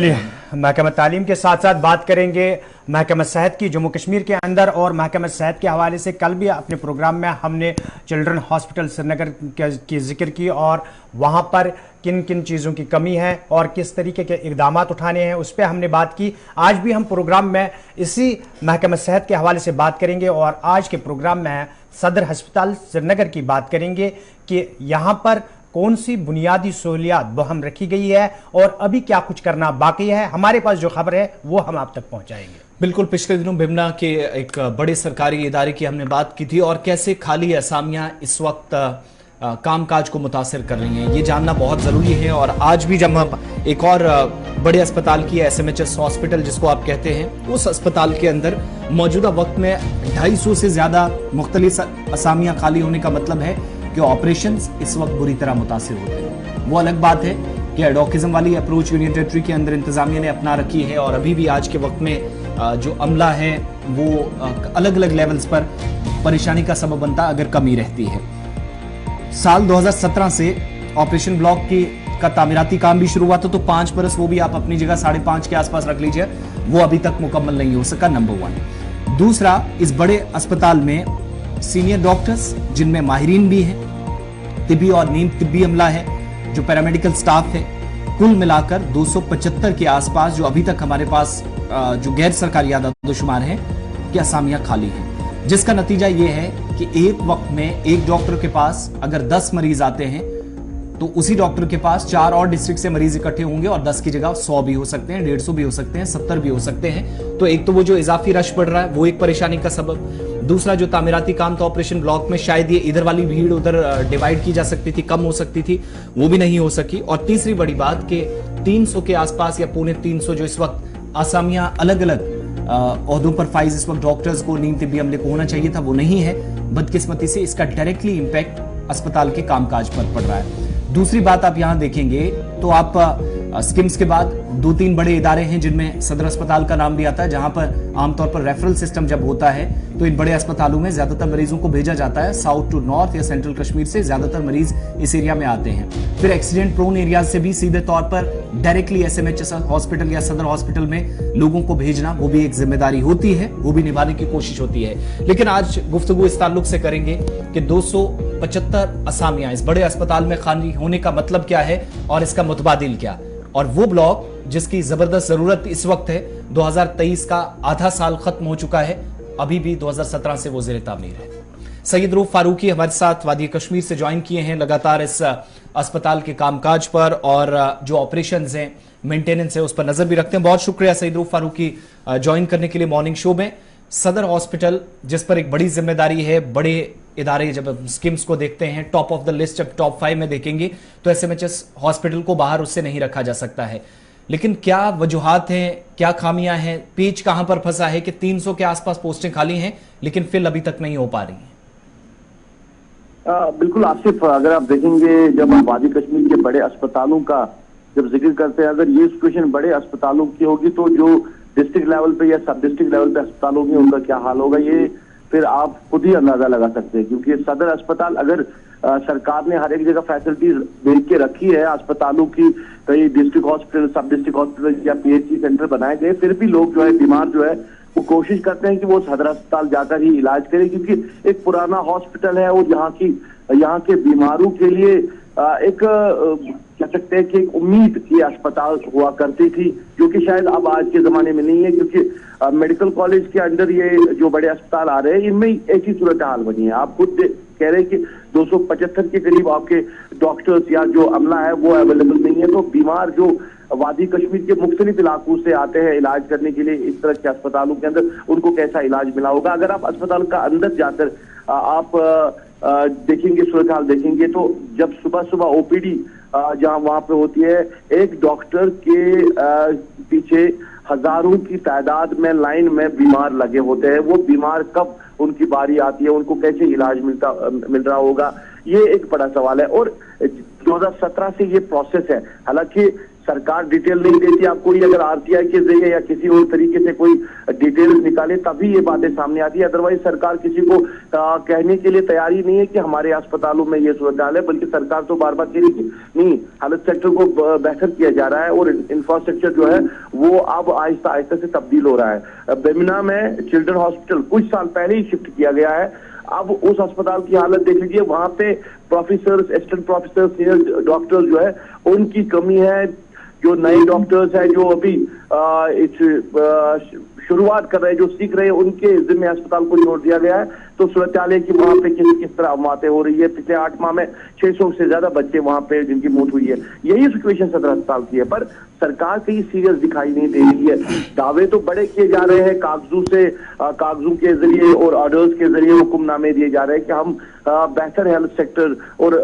महकमा तालीम के साथ साथ बात करेंगे महकमा सेहत की। जम्मू कश्मीर के अंदर और महकमा सेहत के हवाले से कल भी अपने प्रोग्राम में हमने चिल्ड्रन हॉस्पिटल श्रीनगर की जिक्र की और वहाँ पर किन किन चीज़ों की कमी है और किस तरीके के इक़दाम उठाने हैं उस पर हमने बात की। आज भी हम प्रोग्राम में इसी महकमा सेहत के हवाले से बात करेंगे और आज के प्रोग्राम में सदर अस्पताल श्रीनगर की बात करेंगे कि यहाँ पर कौन सी बुनियादी सहूलियात बहम रखी गई है और अभी क्या कुछ करना बाकी है। हमारे पास जो खबर है वो हम आप तक पहुंचाएंगे। बिल्कुल, पिछले दिनों बिमना के एक बड़े सरकारी इदारे की हमने बात की थी और कैसे खाली असामियां इस वक्त कामकाज को मुतासिर कर रही हैं, ये जानना बहुत ज़रूरी है। और आज भी जब हम एक और बड़े अस्पताल की SMHS हॉस्पिटल जिसको आप कहते हैं, उस अस्पताल के अंदर मौजूदा वक्त में 250 से ज़्यादा मुख्तलिफ असामियां खाली होने का मतलब है कि ऑपरेशंस इस वक्त बुरी तरह मुतासिर होते हैं। वो अलग बात है कि एडोकिज्म वाली अप्रोच यूनियन टेरिटरी के अंदर इंतजामिया ने अपना रखी है और अभी भी आज के वक्त में जो अमला है वो अलग अलग लेवल्स पर परेशानी का सबब बनता अगर कमी रहती है। साल 2017 से ऑपरेशन ब्लॉक का तामीराती काम भी शुरू हुआ था, तो 5 बरस वो भी आप अपनी जगह 5.5 के आसपास रख लीजिए, वो अभी तक मुकम्मल नहीं हो सका, नंबर 1। दूसरा, इस बड़े अस्पताल में सीनियर डॉक्टर्स जिनमें माहिरीन भी हैं, तिब्बी और नीम तिब्बी अमला है, जो पैरामेडिकल स्टाफ है, कुल मिलाकर 275 के आसपास जो अभी तक हमारे पास जो गैर सरकारी आदादोशुमार हैं कि असामियां खाली हैं, जिसका नतीजा ये है कि एक वक्त में एक डॉक्टर के पास अगर 10 मरीज आते हैं तो उसी डॉक्टर के पास 4 और डिस्ट्रिक्ट से मरीज इकट्ठे होंगे और 10 की जगह 100 भी हो सकते हैं, 150 भी हो सकते हैं, 70 भी हो सकते हैं। तो एक तो वो जो इजाफी रश बढ़ रहा है वो एक परेशानी का सबब। दूसरा, जो तामीराती काम था ऑपरेशन ब्लॉक में, शायद ये इधर वाली भीड़ उधर डिवाइड की जा सकती थी, कम हो सकती थी, वो भी नहीं हो सकी। और तीसरी बड़ी बात कि 300 के आसपास या 250 जो इस वक्त आसामियां अलग अलग ओहदों पर फाइज इस वक्त डॉक्टर्स को, नीम तिब्बी अमले को होना चाहिए था, वो नहीं है। बदकिस्मती से इसका डायरेक्टली इंपैक्ट अस्पताल के कामकाज पर पड़ रहा है। दूसरी बात आप यहां देखेंगे तो आप स्किम्स के बाद 2-3 बड़े इदारे हैं जिनमें सदर अस्पताल का नाम भी आता है, जहां पर आमतौर पर रेफरल सिस्टम जब होता है तो इन बड़े अस्पतालों में ज्यादातर मरीजों को भेजा जाता है साउथ टू नॉर्थ या सेंट्रल कश्मीर से, ज्यादातर मरीज इस एरिया में आते हैं। फिर एक्सीडेंट प्रोन एरिया से भी सीधे तौर पर डायरेक्टली SMHS हॉस्पिटल या सदर हॉस्पिटल में लोगों को भेजना, वो भी एक जिम्मेदारी होती है, वो भी निभाने की कोशिश होती है। लेकिन आज गुफ्तगू इस ताल्लुक से करेंगे कि 275 असामियां इस बड़े अस्पताल में खाली होने का मतलब क्या है और इसका मुतबादिल क्या, और वो ब्लॉक जिसकी जबरदस्त जरूरत इस वक्त है। 2023 का आधा साल खत्म हो चुका है, अभी भी 2017 से वो ज़ेर तामीर है। सैयद रूफ फारूकी हमारे साथ वादी कश्मीर से ज्वाइन किए हैं, लगातार इस अस्पताल के कामकाज पर और जो ऑपरेशंस हैं, मेंटेनेंस है, उस पर नजर भी रखते हैं। बहुत शुक्रिया सैयद रूफ फारूकी ज्वाइन करने के लिए मॉर्निंग शो में। सदर हॉस्पिटल जिस पर एक बड़ी जिम्मेदारी है, बड़े इदारे जब स्कीम्स को देखते हैं, टॉप ऑफ द लिस्ट जब टॉप 5 में देखेंगे तो SMHS हॉस्पिटल को बाहर उससे नहीं रखा जा सकता है। लेकिन क्या वजूहात हैं, क्या खामियां हैं, पेच कहां पर फंसा है कि 300 के आसपास पोस्टें खाली हैं लेकिन फिल अभी तक नहीं हो पा रही हैं? बिल्कुल आसिफ, अगर आप देखेंगे जब हम वादी कश्मीर के बड़े अस्पतालों का जब जिक्र करते हैं, अगर ये सिचुएशन बड़े अस्पतालों की होगी तो जो डिस्ट्रिक्ट लेवल पे या सब डिस्ट्रिक्ट लेवल पे अस्पतालों में उनका क्या हाल होगा, ये फिर आप खुद ही अंदाजा लगा सकते हैं। क्योंकि सदर अस्पताल अगर सरकार ने हर एक जगह फैसिलिटीज देख के रखी है, अस्पतालों की कई डिस्ट्रिक्ट हॉस्पिटल, सब डिस्ट्रिक्ट हॉस्पिटल या PHC सेंटर बनाए गए, फिर भी लोग जो है बीमार जो है वो कोशिश करते हैं कि वो सदर अस्पताल जाकर ही इलाज करें, क्योंकि एक पुराना हॉस्पिटल है और यहाँ के बीमारों के लिए एक कह सकते हैं कि एक उम्मीद ये अस्पताल हुआ करती थी, जो कि शायद अब आज के जमाने में नहीं है। क्योंकि मेडिकल कॉलेज के अंदर ये जो बड़े अस्पताल आ रहे हैं, इनमें ऐसी सूरत हाल बनी है। आप खुद कह रहे हैं कि 275 के करीब आपके डॉक्टर्स या जो अमला है वो अवेलेबल नहीं है। तो बीमार जो वादी कश्मीर के मुख्तलिफ इलाकों से आते हैं इलाज करने के लिए इस तरह के अस्पतालों के अंदर, उनको कैसा इलाज मिला होगा। अगर आप अस्पताल का अंदर जाकर आप देखेंगे, सूरत हाल देखेंगे, तो जब सुबह सुबह OPD जहां वहां पे होती है, एक डॉक्टर के पीछे हजारों की तादाद में लाइन में बीमार लगे होते हैं। वो बीमार कब उनकी बारी आती है, उनको कैसे इलाज मिल रहा होगा, ये एक बड़ा सवाल है। और 2017 से ये प्रोसेस है। हालांकि सरकार डिटेल नहीं देती, आप कोई अगर आरटीआई के जरिए या किसी और तरीके से कोई डिटेल निकाले तभी ये बातें सामने आती है। अदरवाइज सरकार किसी को कहने के लिए तैयार ही नहीं है कि हमारे अस्पतालों में ये सूरत हाल है, बल्कि सरकार तो बार बार कह रही है नहीं, हेल्थ सेक्टर को बेहतर किया जा रहा है और इंफ्रास्ट्रक्चर जो है वो अब आहिस्ता आहिस्ता से तब्दील हो रहा है। बेमिना में चिल्ड्रन हॉस्पिटल कुछ साल पहले ही शिफ्ट किया गया है। अब उस अस्पताल की हालत देख लीजिए, वहां पे professor, assistant professor, senior doctor जो है उनकी कमी है। जो नए डॉक्टर्स हैं जो अभी शुरुआत कर रहे हैं, जो सीख रहे हैं, उनके जिम्मे अस्पताल को छोड़ दिया गया है। तो सूरत हाल है कि वहां पे किस तरह मौतें हो रही है। पिछले 8 माह में 600 से ज्यादा बच्चे वहां पे जिनकी मौत हुई है। यही सिचुएशन सदर अस्पताल की है, पर सरकार कहीं सीरियस दिखाई नहीं दे रही है। दावे तो बड़े किए जा रहे हैं, कागजों के जरिए और ऑर्डर्स के जरिए हुक्मनामे दिए जा रहे हैं कि हम बेहतर हेल्थ सेक्टर और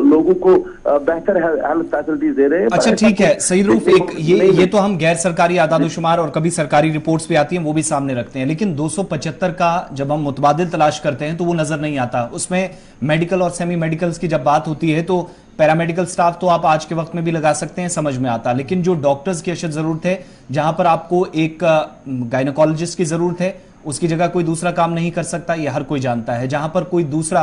लोगों को बेहतर हेल्थ फैसिलिटीज दे रहे हैं। अच्छा ठीक है सही रूप, एक ये तो हम गैर सरकारी आदादोशुमार और कभी सरकारी रिपोर्ट्स भी आती हैं वो भी सामने रखते हैं, लेकिन 275 का जब हम मुतबादिल तलाश करते हैं तो वो नजर नहीं आता। उसमें मेडिकल और सेमी मेडिकल्स की जब बात होती है तो पैरामेडिकल स्टाफ तो आप आज के वक्त में भी लगा सकते हैं, समझ में आता, लेकिन जो डॉक्टर्स की अशद जरूरत है, जहां पर आपको एक गायनोकोलॉजिस्ट की जरूरत है, उसकी जगह कोई दूसरा काम नहीं कर सकता, ये हर कोई जानता है। जहां पर कोई दूसरा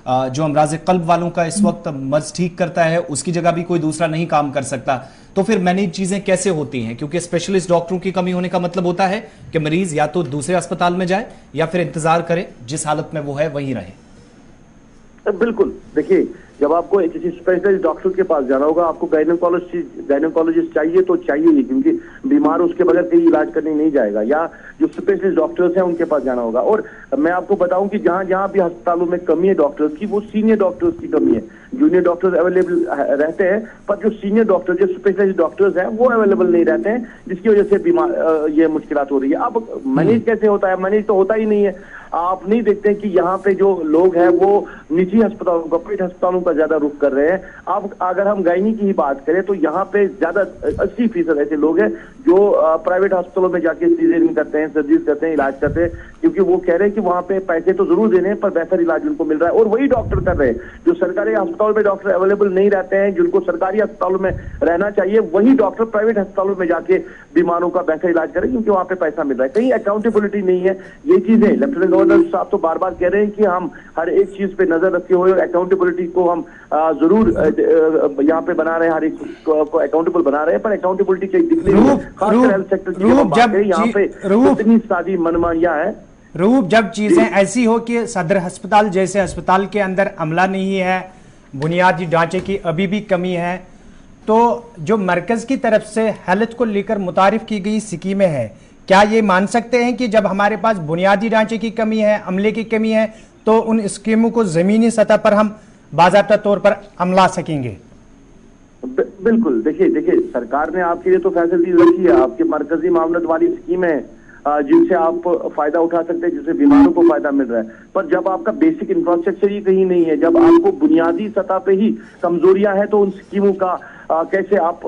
जो अमराज कल्ब वालों का इस वक्त मर्ज ठीक करता है, उसकी जगह भी कोई दूसरा नहीं काम कर सकता, तो फिर मैनेज चीजें कैसे होती हैं? क्योंकि स्पेशलिस्ट डॉक्टरों की कमी होने का मतलब होता है कि मरीज या तो दूसरे अस्पताल में जाए या फिर इंतजार करे, जिस हालत में वो है वहीं रहे। बिल्कुल, देखिए जब आपको किसी स्पेशलिस्ट डॉक्टर के पास जाना होगा, आपको गायनोकोलॉजिस्ट चाहिए तो चाहिए ही, क्योंकि बीमार उसके बगैर कहीं इलाज करने नहीं जाएगा, या जो स्पेशलिस्ट डॉक्टर्स हैं उनके पास जाना होगा। और मैं आपको बताऊं कि जहां जहां भी अस्पतालों में कमी है डॉक्टर्स की, वो सीनियर डॉक्टर्स की कमी है। जूनियर डॉक्टर्स अवेलेबल रहते हैं, पर जो सीनियर डॉक्टर, जो स्पेशलिस्ट डॉक्टर्स हैं वो अवेलेबल नहीं रहते हैं, जिसकी वजह से बीमार ये मुश्किलात हो रही है। अब मैनेज कैसे होता है? मैनेज तो होता ही नहीं है। आप नहीं देखते कि यहाँ पे जो लोग हैं वो निजी अस्पतालों का, प्राइवेट अस्पतालों का ज्यादा रुख कर रहे हैं। अब अगर हम गायनी की ही बात करें तो यहाँ पे ज्यादा 80% ऐसे लोग हैं जो प्राइवेट अस्पतालों में जाके सीजरिंग करते हैं, सर्जरी करते हैं, इलाज करते हैं, क्योंकि वो कह रहे हैं कि वहां पे पैसे तो जरूर देने हैं पर बेहतर इलाज उनको मिल रहा है। और वही डॉक्टर कर रहे हैं। जो सरकारी अस्पतालों में डॉक्टर अवेलेबल नहीं रहते हैं, जिनको सरकारी अस्पतालों में रहना चाहिए, वही डॉक्टर प्राइवेट अस्पतालों में जाके बीमारों का बेहतर इलाज करें, क्योंकि वहां पे पैसा मिल रहा है। कहीं अकाउंटेबिलिटी नहीं है। ये चीजें लेफ्टिनेंट गवर्नर साहब तो बार बार कह रहे हैं कि हम हर एक चीज पे नजर रखे हुए और अकाउंटेबिलिटी को हम जरूर यहाँ पे बना रहे हैं, हर एक को अकाउंटेबल बना रहे हैं, पर अकाउंटेबिलिटी के दिखने खासकर हेल्थ सेक्टर की यहाँ पे इतनी सारी मनमानियां है। रूप, जब चीजें ऐसी हो कि सदर अस्पताल जैसे अस्पताल के अंदर अमला नहीं है, बुनियादी ढांचे की अभी भी कमी है, तो जो मरकज की तरफ से हेल्थ को लेकर मुतारिफ की गई स्कीमें है, क्या ये मान सकते हैं कि जब हमारे पास बुनियादी ढांचे की कमी है, अमले की कमी है, तो उन स्कीमों को जमीनी सतह पर हम बाज़ाब्ता तौर पर अमला सकेंगे? बिल्कुल, देखिए सरकार ने आपके लिए तो फैसिलिटीज रखी है, आपके मरकजी मामलत वाली स्कीम है जिनसे आप फायदा उठा सकते हैं, जिससे बीमारों को फायदा मिल रहा है। पर जब आपका बेसिक इंफ्रास्ट्रक्चर ही कहीं नहीं है, जब आपको बुनियादी सतह पे ही कमजोरियां हैं, तो उन स्कीमों का कैसे आप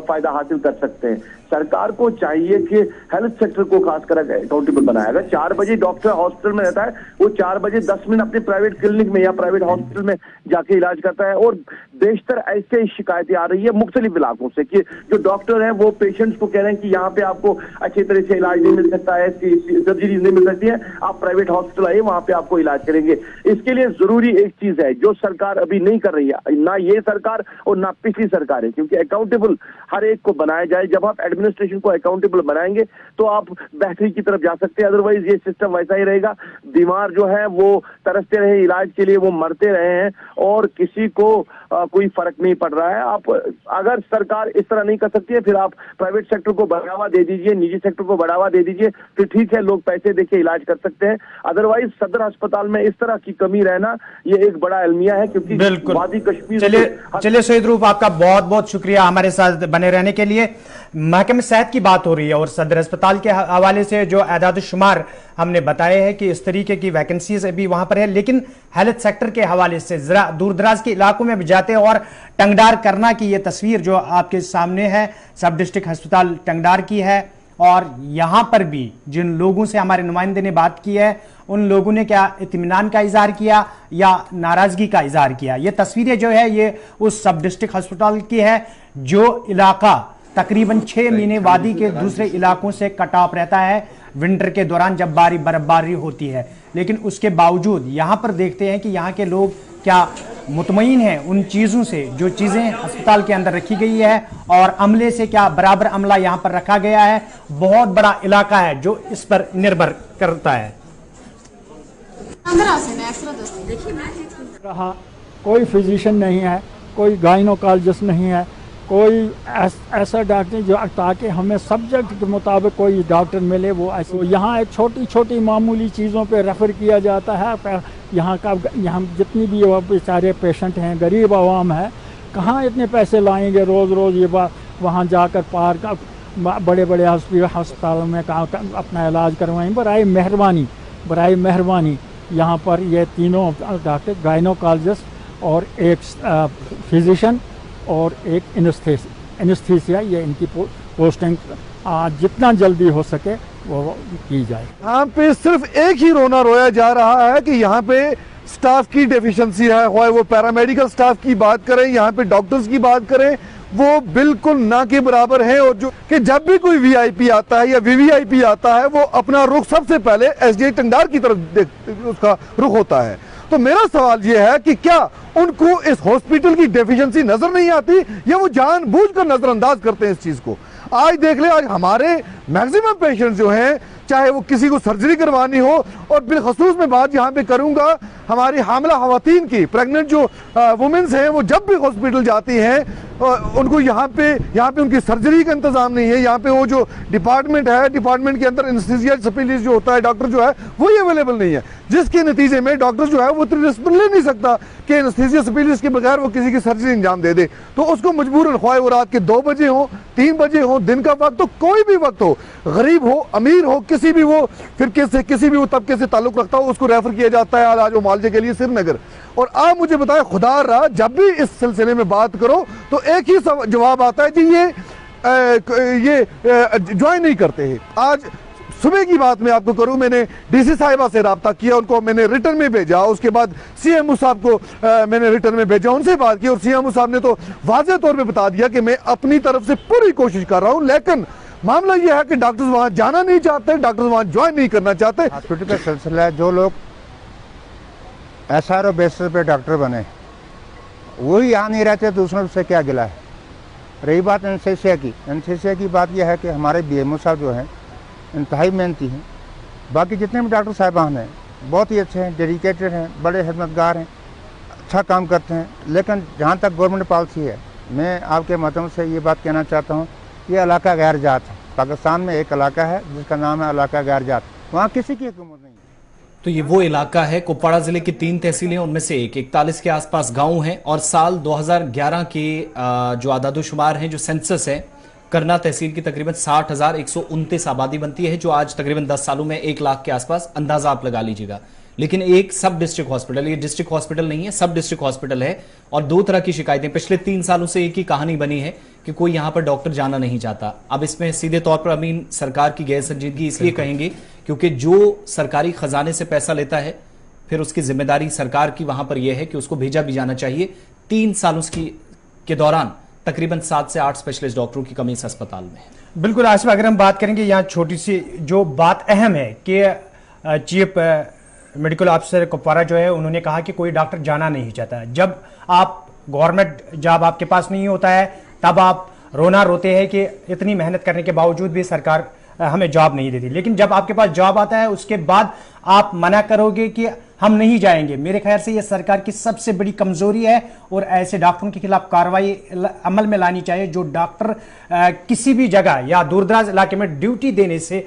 फायदा हासिल कर सकते हैं? सरकार को चाहिए कि हेल्थ सेक्टर को खासकर अकाउंटेबल बनाया। अगर 4 बजे डॉक्टर हॉस्पिटल में रहता है, वो 4 बजे 10 मिनट अपने प्राइवेट क्लिनिक में या प्राइवेट हॉस्पिटल में जाके इलाज करता है। और बेशतर ऐसे शिकायतें आ रही है मुख्तलिफ इलाकों से कि जो डॉक्टर हैं वो पेशेंट्स को कह रहे हैं कि यहाँ पे आपको अच्छी तरह से इलाज नहीं मिल सकता है, सर्जरी नहीं मिल सकती है, आप प्राइवेट हॉस्पिटल आइए, वहां पे आपको इलाज करेंगे। इसके लिए जरूरी एक चीज है जो सरकार अभी नहीं कर रही है, ना ये सरकार और ना पिछली सरकार है, क्योंकि अकाउंटेबल हर एक को बनाया जाए। जब आप एडमिनिस्ट्रेशन को अकाउंटेबल बनाएंगे तो आप बेहतरी की तरफ जा सकते हैं, अदरवाइज ये सिस्टम वैसा ही रहेगा। बीमार जो है वो तरसते रहे इलाज के लिए, वो मरते रहे हैं और किसी को कोई फर्क नहीं पड़ रहा है। आप अगर सरकार इस तरह नहीं कर सकती है, फिर आप प्राइवेट सेक्टर को बढ़ावा दे दीजिए, निजी सेक्टर को बढ़ावा दे दीजिए, फिर ठीक है, लोग पैसे देके इलाज कर सकते हैं। अदरवाइज सदर अस्पताल में इस तरह की कमी रहना ये एक बड़ा अलमिया है, क्योंकि वादी कश्मीर। चलिए सईद रूफ, आपका बहुत बहुत शुक्रिया हमारे साथ बने रहने के लिए। महकमे सेहत की बात हो रही है और सदर अस्पताल के हवाले से जो आदाद शुमार हमने बताए हैं कि इस तरीके की वैकेंसीज अभी वहां पर है, लेकिन हेल्थ सेक्टर के हवाले से जरा दूर दराज के इलाकों में भी जाते हैं और टंगडार करना की ये तस्वीर जो आपके सामने है सब डिस्ट्रिक्ट अस्पताल टंगडार की है। और यहां पर भी जिन लोगों से हमारे नुमाइंदे ने बात की है उन लोगों ने क्या इत्मीनान का इजहार किया या नाराजगी का इजहार किया। ये तस्वीरें जो है ये उस सब डिस्ट्रिक्ट हॉस्पिटल की है, जो इलाका तकरीबन 6 महीने वादी के दूसरे इलाकों से कट ऑफ रहता है विंटर के दौरान जब बर्फबारी होती है। लेकिन उसके बावजूद यहाँ पर देखते हैं कि यहाँ के लोग क्या मुतमईन हैं उन चीज़ों से जो चीज़ें अस्पताल के अंदर रखी गई है, और अमले से क्या बराबर अमला यहाँ पर रखा गया है। बहुत बड़ा इलाका है जो इस पर निर्भर करता है। रहा कोई फिजिशियन नहीं है, कोई गाइनोकोलॉजिस्ट नहीं है, कोई ऐसा डॉक्टर जो ताकि हमें सब्जेक्ट के मुताबिक कोई डॉक्टर मिले वो ऐसे। तो यहाँ एक छोटी छोटी मामूली चीज़ों पे रेफ़र किया जाता है। यहाँ जितनी भी बेचारे पेशेंट हैं, गरीब आवाम है, कहाँ इतने पैसे लाएंगे रोज़ रोज़ ये वहाँ जाकर पार्क बड़े बड़े अस्पतालों में अपना इलाज करवाएं। बराए मेहरबानी यहाँ पर ये तीनों डॉक्टर, गाइनोकोलॉजिस्ट और एक फिजिशियन और एक एनेस्थीसिया, ये इनकी पोस्टिंग जितना जल्दी हो सके वो की जाए। यहाँ पे सिर्फ एक ही रोना रोया जा रहा है कि यहाँ पे स्टाफ की डेफिशिएंसी है। वो पैरामेडिकल स्टाफ की बात करें, यहाँ पे डॉक्टर्स की बात करें, वो बिल्कुल ना के बराबर है। और जो कि जब भी कोई वीआईपी आता है या वीवीआईपी आता है, वो अपना रुख सबसे पहले एसडीए टंगडार की तरफ उसका रुख होता है। तो मेरा सवाल यह है कि क्या उनको इस हॉस्पिटल की डेफिशिएंसी नजर नहीं आती या वो जानबूझकर नजरअंदाज करते हैं इस चीज को। आज देख ले, आज हमारे मैक्सिमम पेशेंट जो हैं, चाहे वो किसी को सर्जरी करवानी हो, और बिलखसूस में बात यहाँ पे करूंगा हमारी हामिला खवातीन की, प्रेग्नेंट जो वुमेन्स हैं, वो जब भी हॉस्पिटल जाती हैं उनको यहाँ पे उनकी सर्जरी का इंतजाम नहीं है। यहाँ पे वो जो डिपार्टमेंट है, डिपार्टमेंट के अंदर एनेस्थीसिया स्पेशलिस्ट जो होता है, डॉक्टर जो है वो ही अवेलेबल नहीं है, जिसके नतीजे में डॉक्टर जो है वो इतनी रिस्क ले नहीं सकता कि एनेस्थीसिया स्पेशलिस्ट के बगैर वो किसी की सर्जरी अंजाम दे दे। तो उसको मजबूरन, ख्वाह वो रात के 2 बजे हो, 3 बजे हो, दिन का वक्त हो, कोई भी वक्त हो, गरीब हो, अमीर हो, किसी भी वो फिरके से, किसी भी वो तबके से ताल्लुक रखता हो, उसको रेफर किया जाता है आज मुआवजे के लिए श्रीनगर। और आप मुझे बताएं, खुदा रहा, जब भी इस सिलसिले में बात करो तो एक ही जवाब आता है कि ये ज्वाइन नहीं करते हैं। आज सुबह की बात मैं आपको करूं, मैंने डीसी साहिबा से रब्ता किया, उनको मैंने रिटर्न में भेजा, उसके बाद सीएमओ साहब को मैंने रिटर्न में भेजा, उनसे बात की, और सीएमओ साहब ने तो वाज़ेह तौर पे बता दिया कि मैं अपनी तरफ से पूरी कोशिश कर रहा हूं। लेकिन मामला यह है कि डॉक्टर्स वहां जाना नहीं चाहते, डॉक्टर्स वहां ज्वाइन नहीं करना चाहते। हॉस्पिटल का सिलसिला है, जो लोग SRO बेसिस पे डॉक्टर बने वही आ नहीं रहते, दूसरों से क्या गिला है। रही बात एनेस्थीसिया की बात यह है कि हमारे BMO साहब जो हैं इंतहाई मेहनती हैं। बाकी जितने भी डॉक्टर साहिबान हैं बहुत ही अच्छे हैं, डेडिकेटेड हैं, बड़े खिदमतगार हैं, अच्छा काम करते हैं। लेकिन जहाँ तक गवर्नमेंट पॉलिसी है, मैं आपके माध्यम से ये बात कहना चाहता हूँ, ये इलाका गैर जात है। पाकिस्तान में एक इलाका है जिसका नाम है इलाका गैर जात, वहाँ किसी की हुकूमत नहीं है। तो ये वो इलाका है, कुपवाड़ा जिले की 3 तहसीलें, उनमें से 41 के आसपास गांव हैं। और साल 2011 के जो आदादोशुमार हैं, जो सेंसस है, करना तहसील की तकरीबन 60,129 आबादी बनती है, जो आज तकरीबन 10 सालों में 1 लाख के आसपास अंदाजा आप लगा लीजिएगा। लेकिन एक सब डिस्ट्रिक्ट हॉस्पिटल, ये डिस्ट्रिक्ट हॉस्पिटल नहीं है, सब डिस्ट्रिक्ट हॉस्पिटल है। और 2 तरह की शिकायतें पिछले 3 सालों से एक ही कहानी बनी है कि कोई यहां पर डॉक्टर जाना नहीं चाहता। अब इसमें सीधे तौर पर अमीन सरकार की गैर संजीदगी इसलिए कहेंगे क्योंकि जो सरकारी खजाने से पैसा लेता है, फिर उसकी जिम्मेदारी सरकार की वहां पर यह है कि उसको भेजा भी जाना चाहिए। 3 सालों के दौरान तकरीबन 7 से 8 स्पेशलिस्ट डॉक्टरों की कमी इस अस्पताल में है। बिल्कुल आसिफ, अगर हम बात करेंगे यहाँ छोटी सी जो बात अहम है कि चीफ मेडिकल ऑफिसर कुपवाड़ा जो है, उन्होंने कहा कि कोई डॉक्टर जाना नहीं चाहता। जब आप गवर्नमेंट जॉब आपके पास नहीं होता है तब आप रोना रोते हैं कि इतनी मेहनत करने के बावजूद भी सरकार हमें जॉब नहीं देती। लेकिन जब आपके पास जॉब आता है उसके बाद आप मना करोगे कि हम नहीं जाएंगे। मेरे ख्याल से यह सरकार की सबसे बड़ी कमजोरी है और ऐसे डॉक्टरों के खिलाफ कार्रवाई अमल में लानी चाहिए जो डॉक्टर किसी भी जगह या दूरदराज इलाके में ड्यूटी देने से